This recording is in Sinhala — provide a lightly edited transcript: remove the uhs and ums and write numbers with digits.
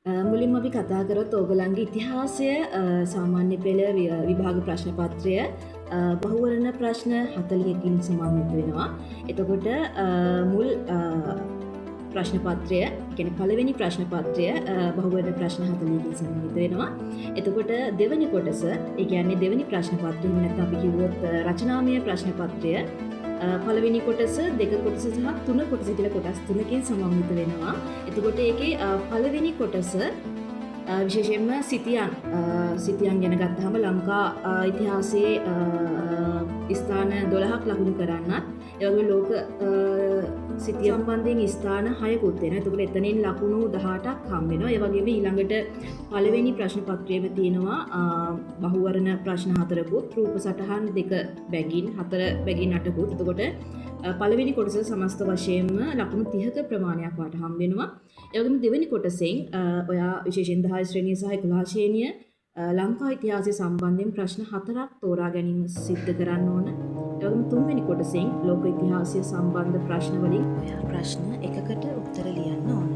මුලින්ම අපි කතා කරොත් ඕගොල්ලන්ගේ ඉතිහාසය සාමාන්‍ය පෙළ විභාග ප්‍රශ්න පත්‍රය බහුවර්ණ ප්‍රශ්න 40කින් සමන්විත වෙනවා. එතකොට මුල් ප්‍රශ්න පත්‍රය කියන්නේ පළවෙනි ප්‍රශ්න පත්‍රය බහුවර්ණ ප්‍රශ්න 40කින් සමන්විත වෙනවා. එතකොට දෙවෙනි කොටස, ඒ කියන්නේ දෙවෙනි ප්‍රශ්න පත්‍රය නැත්නම් අපි කිව්වොත් රචනාමය ප්‍රශ්න පත්‍රය පළවෙනි කොටස, දෙක කොටස සහ තුන කොටස කියලා කොටස් තුනකින් සමන්විත වෙනවා. එතකොට ඒකේ පළවෙනි කොටස විශේෂයෙන්ම සිතියන් ගැන ගත්තාම ලංකා ඉතිහාසයේ ස්ථාන 12ක් ලකුණු කරන්නත්, ඒ වගේම ලෝක සිතිය සම්බන්ධයෙන් ස්ථාන 6කුත් වෙනවා. එතකොට එතනින් ලකුණු 18ක් හම් වෙනවා. ඒ වගේම ඊළඟට පළවෙනි ප්‍රශ්න පත්‍රයේම තියෙනවා බහුවර්ණ ප්‍රශ්න 4කුත්, රූප සටහන් 2 බැගින් 4 බැගින් 8කුත්. එතකොට පළවෙනි කොටස සමස්ත වශයෙන්ම ලකුණු 30ක ප්‍රමාණයක් වට හම් වෙනවා. ඒ වගේම දෙවෙනි කොටසෙන් ඔයා විශේෂයෙන් 10 ශ්‍රේණිය සහ 11 ශ්‍රේණිය ලංකා ඉතිහාසය සම්බන්ධයෙන් ප්‍රශ්න 4ක් තෝරා ගැනීම සිද්ධ කරන්න ඕන. ඒ වගේම තුන්වෙනි කොටසෙන් ලෝක ඉතිහාසය සම්බන්ධ ප්‍රශ්න වලින් ඔයා ප්‍රශ්න එකකට උත්තර ලියන්න ඕන.